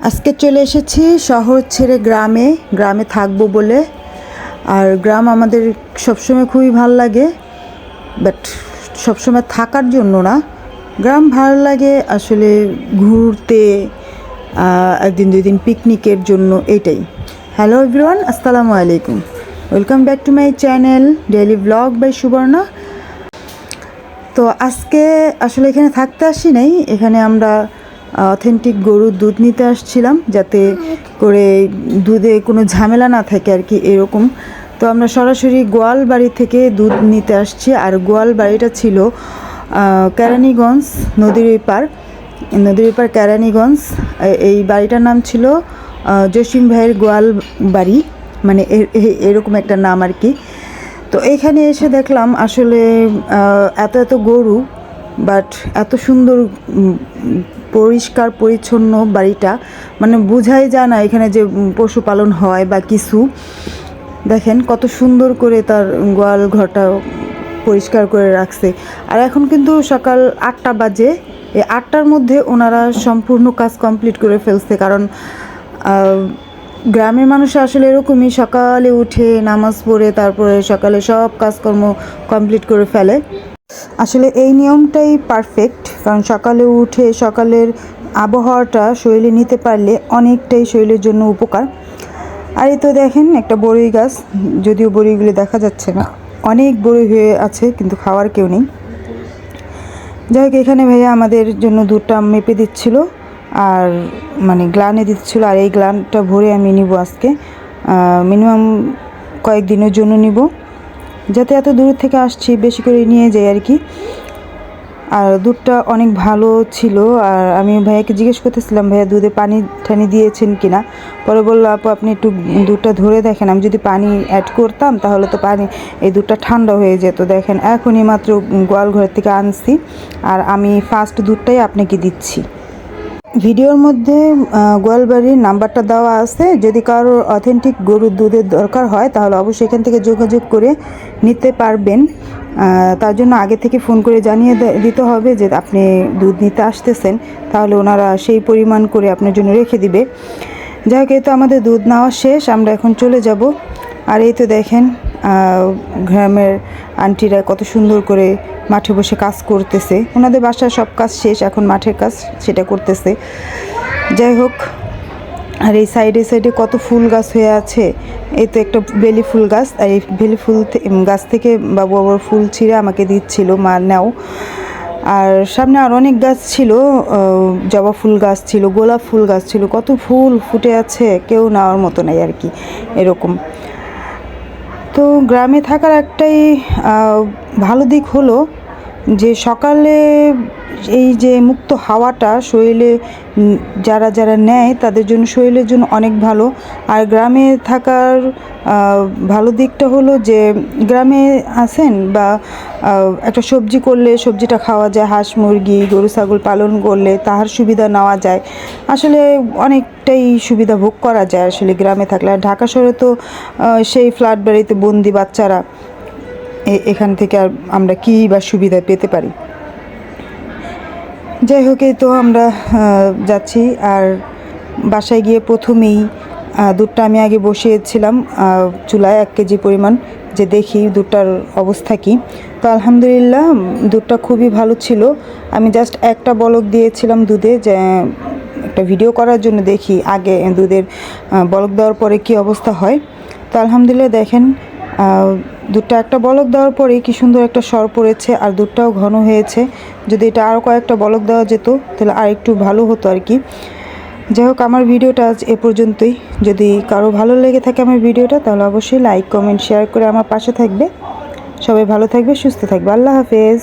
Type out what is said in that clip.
আজকে চলে এসেছি শহর ছেড়ে গ্রামে থাকবো বলে। আর গ্রাম আমাদের সবসময় খুবই ভালো লাগে, বাট সবসময় থাকার জন্য না। গ্রাম ভালো লাগে আসলে ঘুরতে, একদিন দুই দিন পিকনিকের জন্য, এটাই। হ্যালো এভরিওয়ান, আসসালামু আলাইকুম, welcome back to my channel daily blog by Subarna. তো আজকে আসলে এখানে থাকতে আসি নাই, এখানে আমরা অথেন্টিক গরুর দুধ নিতে আসছিলাম, যাতে করে দুধে কোনো ঝামেলা না থাকে আর কি, এরকম। তো আমরা সরাসরি গোয়াল বাড়ি থেকে দুধ নিতে আসছি। আর গোয়াল বাড়িটা ছিল কেরানীগঞ্জ, নদীর পার কেরানীগঞ্জ। এই বাড়িটার নাম ছিল জসিম ভাইয়ের গোয়াল বাড়ি, মানে এরকম একটা নাম আর কি। তো এখানে এসে দেখলাম আসলে এত গরু, বাট এত সুন্দর পরিষ্কার পরিচ্ছন্ন বাড়িটা, মানে বোঝাই যায় না এখানে যে পশুপালন হয় বা কিছু। দেখেন কত সুন্দর করে তার গোয়াল ঘরটা পরিষ্কার করে রাখছে। আর এখন কিন্তু সকাল 8টা বাজে, এই 8টার মধ্যে ওনারা সম্পূর্ণ কাজ কমপ্লিট করে ফেলছে। কারণ গ্রামের মানুষ আসলে এরকমই, সকালে উঠে নামাজ পড়ে তারপরে সকালে সব কাজকর্ম কমপ্লিট করে ফেলে। আসলে এই নিয়মটাই পারফেক্ট, কারণ সকালে উঠে সকালের আবহাওয়াটা শরীরে নিতে পারলে অনেকটাই শরীরের জন্য উপকার। আর এই তো দেখেন একটা বড়ই গাছ, যদিও বড়ইগুলি দেখা যাচ্ছে না, অনেক বড়ই হয়ে আছে কিন্তু খাওয়ার কেউ নেই। যাই হোক, এখানে ভাইয়া আমাদের জন্য দুধটা মেপে দিচ্ছিল, আর মানে গ্লানে দিচ্ছিল। আর এই গ্লানটা ভরে আমি নিব আজকে, মিনিমাম কয়েকদিনের জন্য নিব, যাতে এত দূর থেকে আসছি বেশি করে নিয়ে যাই আর কি। আর দুধটা অনেক ভালো ছিল। আর আমি ভাইয়াকে জিজ্ঞেস করতেছিলাম, ভাইয়া দুধে পানি ঠানি দিয়েছেন কিনা। পরে বললো, আপু আপনি একটু দুধটা ধরে দেখেন, আমি যদি পানি অ্যাড করতাম তাহলে তো এই দুধটা ঠান্ডা হয়ে যেত। দেখেন এখনই মাত্র গোয়াল ঘর থেকে আনছি, আর আমি ফার্স্ট দুধটাই আপনাকে দিচ্ছি। ভিডিওর মধ্যে গোয়ালবাড়ির নাম্বারটা দেওয়া আছে, যদি কারোর অথেন্টিক গরুর দুধের দরকার হয় তাহলে অবশ্যই এখান থেকে যোগাযোগ করে নিতে পারবেন। তার জন্য আগে থেকে ফোন করে জানিয়ে দিতে হবে যে আপনি দুধ নিতে আসতেছেন, তাহলে ওনারা সেই পরিমাণ করে আপনার জন্য রেখে দিবে। যাই হোক, এই তো আমাদের দুধ নেওয়া শেষ, আমরা এখন চলে যাব। আর এই তো দেখেন গ্রামের আন্টিরা কত সুন্দর করে মাঠে বসে কাজ করতেছে, ওনাদের বাসার সব কাজ শেষ, এখন মাঠের কাজ সেটা করতেছে। যাই হোক, আর এই সাইডে কত ফুল গাছ হয়ে আছে। এই তো একটা বেলি ফুল গাছ, আর এই বেলি ফুল গাছ থেকে বাবু আবার ফুল ছিঁড়ে আমাকে দিচ্ছিল, মা নাও। আর সামনে আর অনেক গাছ ছিল, জবা ফুল গাছ ছিল, গোলাপ ফুল গাছ ছিল, কত ফুল ফুটে আছে, কেউ নেওয়ার মতো নাই আর কি, এরকম। তো গ্রামে থাকার একটাই ভালো দিক হলো যে সকালে এই যে মুক্ত হাওয়াটা শরীরে যারা নেয় তাদের জন্য, শরীরের জন্য অনেক ভালো। আর গ্রামে থাকার ভালো দিকটা হলো যে গ্রামে আছেন বা একটা সবজি করলে সবজিটা খাওয়া যায়, হাঁস মুরগি গরু ছাগল পালন করলে তাহার সুবিধা নেওয়া যায়, আসলে অনেকটাই সুবিধা ভোগ করা যায় আসলে গ্রামে থাকলে। আর ঢাকা শহরে তো সেই ফ্ল্যাট বাড়িতে বন্দি বাচ্চারা, এখান থেকে আর আমরা কী বা সুবিধা পেতে পারি। যাই হোক, এই তো আমরা যাচ্ছি। আর বাসায় গিয়ে প্রথমেই দুধটা আমি আগে বসিয়েছিলাম চুলায় 1 কেজি পরিমাণ, যে দেখি দুধটার অবস্থা কী। তো আলহামদুলিল্লাহ দুধটা খুবই ভালো ছিল। আমি জাস্ট একটা বলক দিয়েছিলাম দুধে, যে একটা ভিডিও করার জন্য, দেখি আগে দুধের বলক দেওয়ার পরে কী অবস্থা হয়। তো আলহামদুলিল্লাহ দেখেন দুধটা একটা বলক দেওয়ার পরেই কি সুন্দর একটা সর পড়েছে, আর দুধটাও ঘন হয়েছে। যদি এটা আরও কয়েকটা বলক দেওয়া যেত তাহলে আর একটু ভালো হতো আর কি। যাই হোক, আমার ভিডিওটা আজ এ পর্যন্তই। যদি কারো ভালো লেগে থাকে আমার ভিডিওটা, তাহলে অবশ্যই লাইক কমেন্ট শেয়ার করে আমার পাশে থাকবে। সবাই ভালো থাকবে, সুস্থ থাকবে। আল্লাহ হাফেজ।